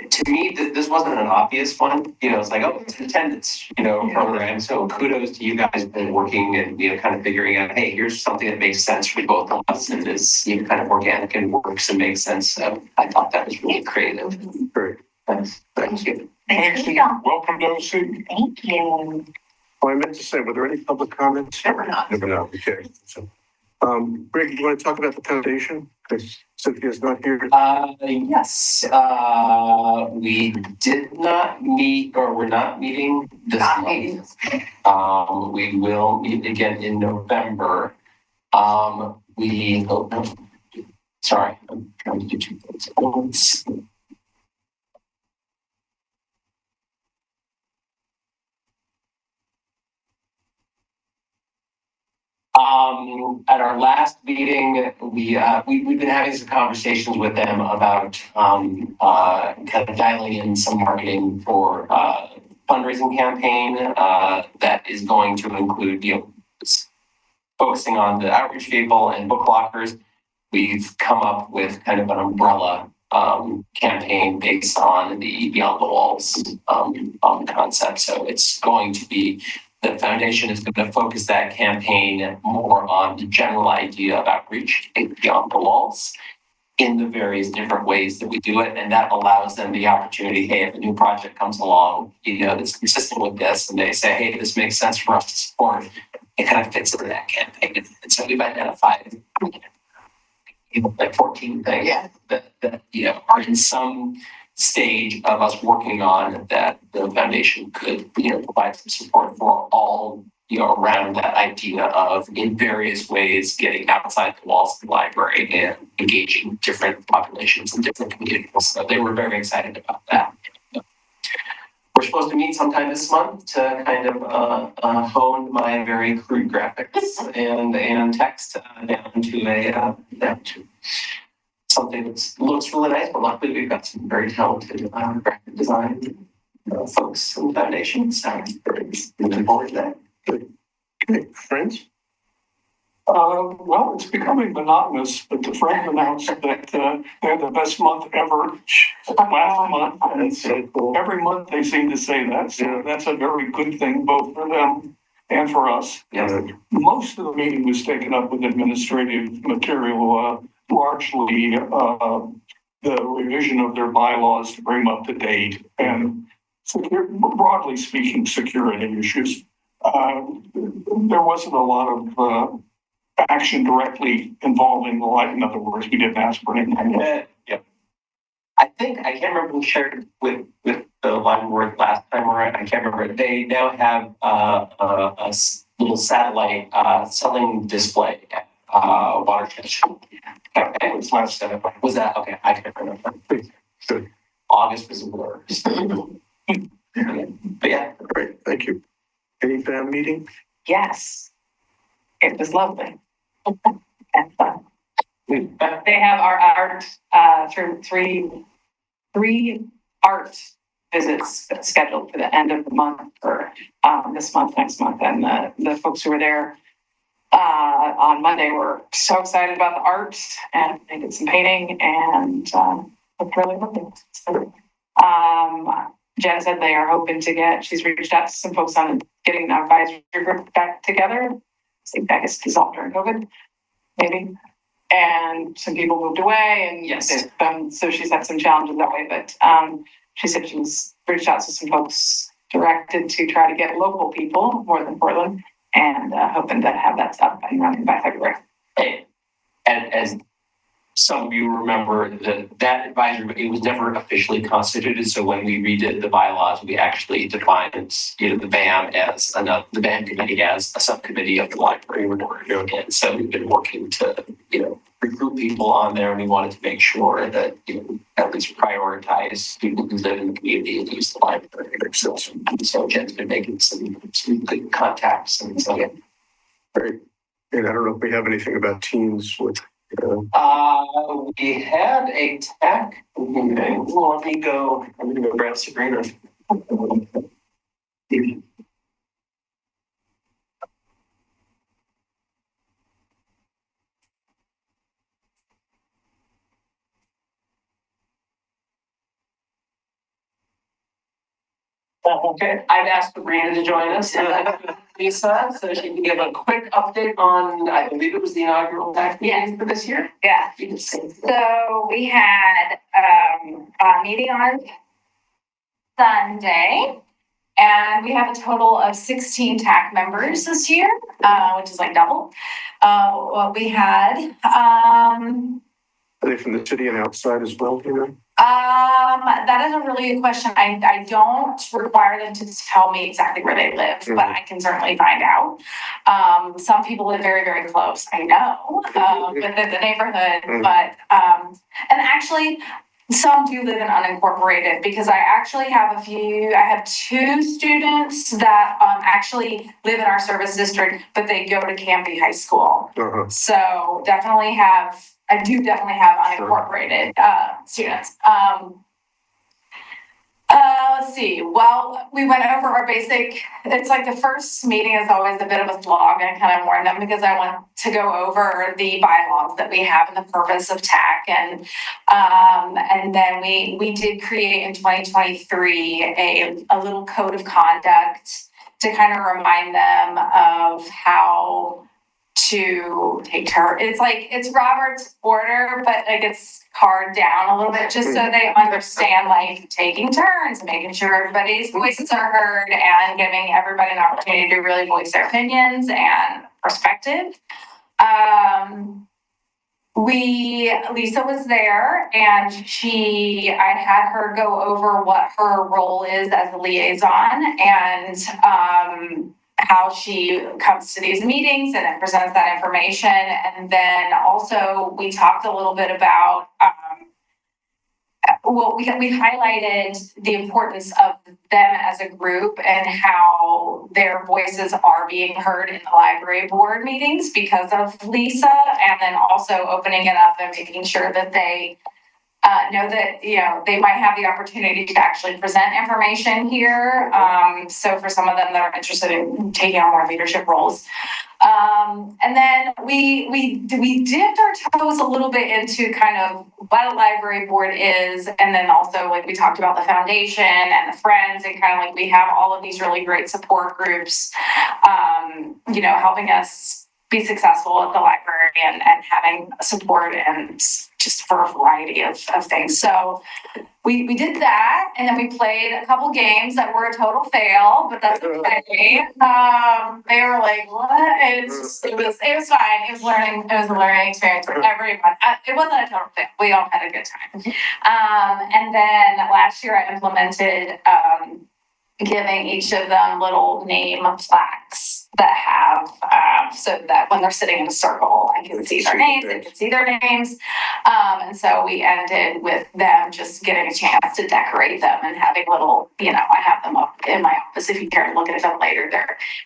To me, this wasn't an obvious one. You know, it's like, oh, it's an attendance, you know, program. So kudos to you guys for working and, you know, kind of figuring out, hey, here's something that makes sense for both of us and is, you know, kind of organic and works and makes sense. So I thought that was really creative. Great. Thank you. Thanks, welcome to OC. Thank you. Oh, I meant to say, were there any public comments? Never not. Never know. Okay. So, Greg, you want to talk about the foundation? Because Cynthia's not here. Yes, we did not meet, or we're not meeting this month. We will meet again in November. Sorry, I'm trying to do 2 things at once. At our last meeting, we've been having some conversations with them about, kind of dialing in some marketing for, fundraising campaign, that is going to include, focusing on the outreach people and book lockers. We've come up with kind of an umbrella, campaign based on the Beyond the Walls, concept. So it's going to be, the foundation is going to focus that campaign more on the general idea of outreach beyond the walls in the various different ways that we do it. And that allows them the opportunity, hey, if a new project comes along, that's consistent with this, and they say, hey, this makes sense for us to support, it kind of fits into that campaign. And so we've identified like 14 things that are in some stage of us working on that the foundation could, provide some support for, all, around that idea of, in various ways, getting outside the walls of the library and engaging different populations and different communities. So they were very excited about that. We're supposed to meet sometime this month to kind of hone my very crude graphics and text down to something that looks really nice. But luckily, we've got some very talented graphic design folks in the foundation. So looking forward to that. Good. Okay, friends? Well, it's becoming monotonous, but the Friends announced that they had the best month ever last month. That's so cool. Every month they seem to say that, so that's a very good thing, both for them and for us. Yes. Most of the meeting was taken up with administrative material, largely the revision of their bylaws to bring them up to date, and broadly speaking, security issues. There wasn't a lot of action directly involving the light. In other words, we didn't ask for anything. I think, I can't remember who shared with the library last time around. I can't remember. They now have a little satellite selling display at Watershed. Okay, was last was that okay? I can't remember. Good. August was a blur. But yeah, Great, thank you. Any fan meeting? Yes. It was lovely. And fun. They have our art, through three art visits scheduled for the end of the month, for this month, next month. And the folks who were there on Monday were so excited about the art, and they did some painting, and looked really lovely. So, Jen said they are hoping to she's reached out to some folks on getting an advisory group back together. I guess dissolved during COVID, maybe. And some people moved away, and yes, so she's had some challenges that way. But she said she's reached out to some folks directed to try to get local people more than Portland, and hoping to have that up and running by February. And as some of you remember, that advisory, it was never officially constituted. So when we redid the bylaws, we actually defined, the BAM as the BAM committee as a subcommittee of the library board. And so we've been working to, recruit people on there, and we wanted to make sure that, at least prioritize people who live in the community and use the library. So Jen's been making some good contacts, and so yeah. Great. And I don't know if we have anything about teams with. We had a tech meeting. Let me go grab Sabrina. Okay, I've asked Sabrina to join us, Lisa, so she can give a quick update on, I believe it was the inaugural tech meeting for this year. Yeah. So we had a meeting on Sunday, and we have a total of 16 TAC members this year, which is like double what we had. Are they from the city and outside as well, That is a really good question. I don't require them to tell me exactly where they live, but I can certainly find out. Some people live very, very close, I know, within the neighborhood, but, and actually, some do live in unincorporated because I actually have I have two students that actually live in our service district, but they go to Canby High School. So I do definitely have unincorporated students. Let's see. Well, we went over our basic, it's like the first meeting is always a bit of a slog, and I kind of warned them because I want to go over the bylaws that we have and the purpose of TAC. And then we did create in 2023 a little code of conduct to kind of remind them of how to take turn. It's Robert's order, but like it's carved down a little bit just so they understand like taking turns, making sure everybody's voices are heard, and giving everybody an opportunity to really voice their opinions and perspective. Lisa was there, and I had her go over what her role is as a liaison, and how she comes to these meetings and then presents that information. And then also we talked a little bit about, we highlighted the importance of them as a group and how their voices are being heard in the library board meetings because of Lisa, and then also opening it up and making sure that they know that, they might have the opportunity to actually present information here. So for some of them that are interested in taking on more leadership roles. And then we dipped our toes a little bit into kind of what a library board is. And then also like we talked about the foundation and the friends, and kind of like we have all of these really great support groups, helping us be successful at the library and having support and just for a variety of things. So we did that, and then we played a couple games that were a total fail, but that's okay. They were like, what? It was fine. It was a learning experience for everyone. It wasn't a total fail. We all had a good time. And then last year I implemented giving each of them little name plaques that have, so that when they're sitting in a circle, I can see their names, they can see their names. And so we ended with them just getting a chance to decorate them and having little, I have them up in my office if you care to look at them later.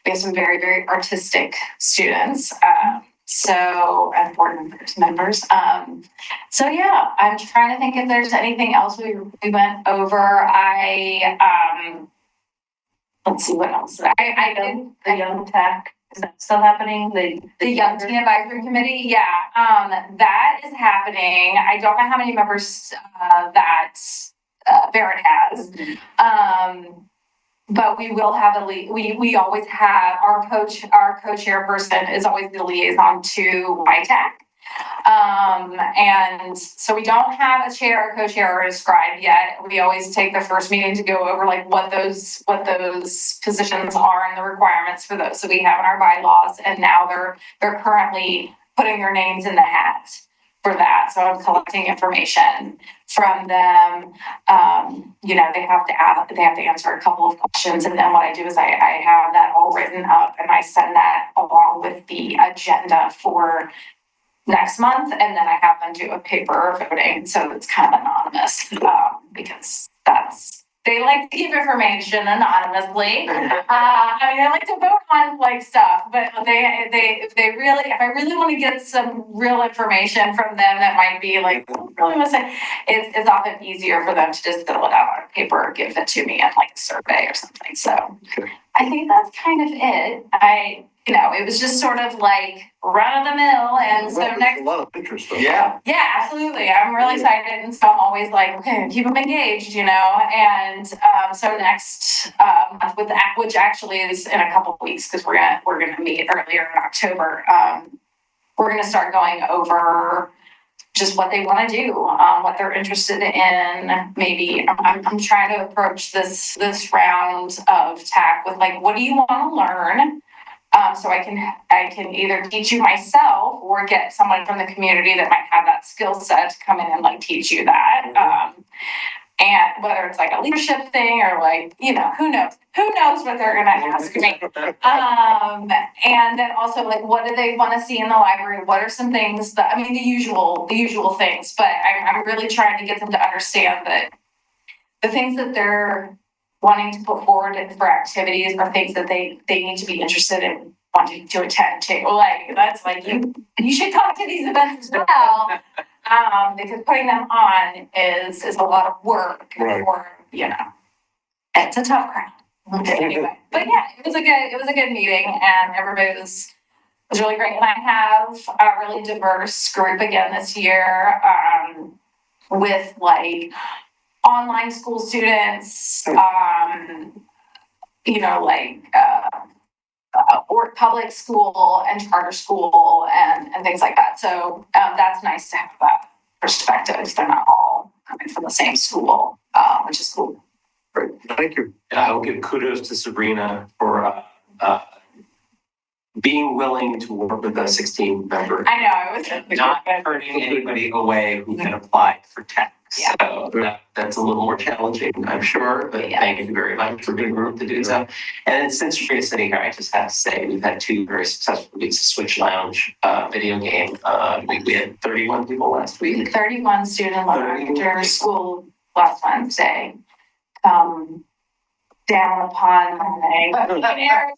We have some very, very artistic students. And board members. So yeah, I'm trying to think if there's anything else we went over. Let's see what else. I did The Young Tech, is that still happening? The Young Teen Advisory Committee, yeah, that is happening. I don't know how many members that Barrett has. But we will have we always have our co-chairperson is always the liaison to YTAC. And so we don't have a chair or co-chair or a scribe yet. We always take the first meeting to go over like what those positions are and the requirements for those. So we have in our bylaws, and now they're currently putting their names in the hat for that. So I'm collecting information from them. They have to answer a couple of questions, and then what I do is I have that all written up, and I send that along with the agenda for next month, and then I have them do a paper voting, so it's kind of anonymous, because they like to keep information anonymously. They like to vote on like stuff, but if I really want to get some real information from them that might be like really want to say, it's often easier for them to just fill it out on paper or give it to me in like a survey or something. So I think that's kind of it. It was just sort of like run of the mill, and so next. A lot of interest. Yeah. Yeah, absolutely. I'm really excited, and so I'm always like, okay, keep them engaged, And so next month with that, which actually is in a couple of weeks, because we're gonna meet earlier in October. We're gonna start going over just what they want to do, what they're interested in. Maybe I'm trying to approach this round of TAC with like, what do you want to learn? So I can either teach you myself or get someone from the community that might have that skill set to come in and like teach you that. And whether it's like a leadership thing or like, who knows what they're gonna ask me. And then also like, what do they want to see in the library? What are some things that, the usual things, but I'm really trying to get them to understand that the things that they're wanting to put forward for activities are things that they need to be interested in wanting to attend to. Like, that's like, you should come to these events as well. Because putting them on is a lot of work Right. for, it's a tough crowd. Anyway, but yeah, it was a good meeting and everybody was really great. And I have a really diverse group again this year, with like online school students, or public school and charter school and things like that. So that's nice to have that perspective. They're not all coming from the same school, which is cool. Great, thank you. And I will give kudos to Sabrina for being willing to work with a 16 member. I know, it was Not turning anybody away who can apply for tax. Yeah. So that's a little more challenging, I'm sure, but Yeah. thank you very much for being willing to do so. And since you're sitting here, I just have to say, we've had 2 very successful weeks of Switch Lounge video game. We had 31 people last week. 31 students after school last Wednesday. Down upon Monday. Yeah.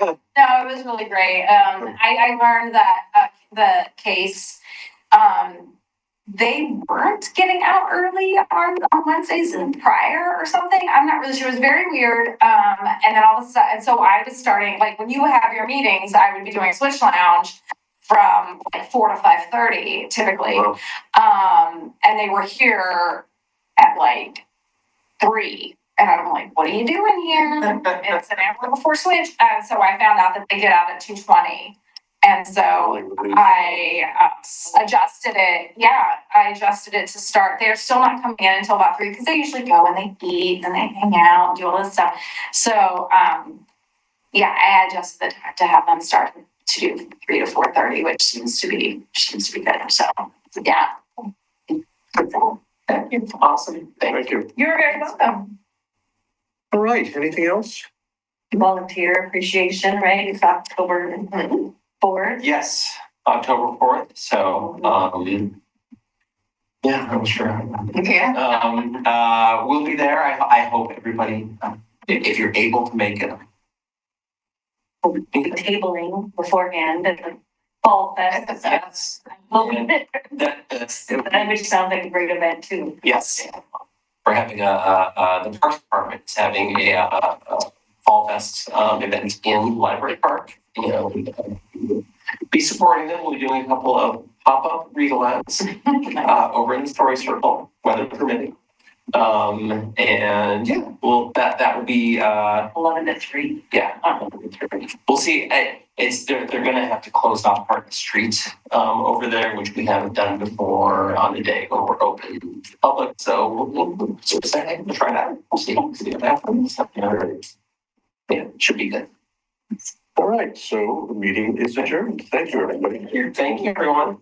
No, it was really great. I learned that the case, they weren't getting out early on Wednesdays and prior or something. I'm not really sure. It was very weird. And then all of a sudden, so I was starting, like when you have your meetings, I would be doing Switch Lounge from like 4 to 5:30 typically. Wow. And they were here at like 3. And I'm like, what are you doing here? It's an hour before Switch. And so I found out that they get out at 2:20. And so I adjusted it. Yeah, I adjusted it to start. They're still not coming in until about 3 because they usually go and they eat and they hang out and do all this stuff. So, I adjusted the time to have them start to do 3 to 4:30, which seems to be good. So, yeah. Thank you. Awesome. Thank you. You're very welcome. All right, anything else? Volunteer appreciation, right? It's October 4th. Yes, October 4th. So, yeah, I'm sure. Yeah. We'll be there. I hope everybody, if you're able to make it. Tabling beforehand at the fall fest. Yes. Which sounds like a great event too. Yes. We're having the Parks Department is having a Fall Fest event in Library Park. Be supporting them. We'll be doing a couple of pop-up read-alouds over in the Story Circle, weather permitting. And yeah, well, that would be 11 to 3. Yeah. We'll see. They're going to have to close off part of the street over there, which we haven't done before on the day when we're open to the public. So we'll sort of say, hey, we'll try that. We'll see what happens. Yeah, it should be good. All right, so the meeting is adjourned. Thank you, everybody. Thank you, everyone.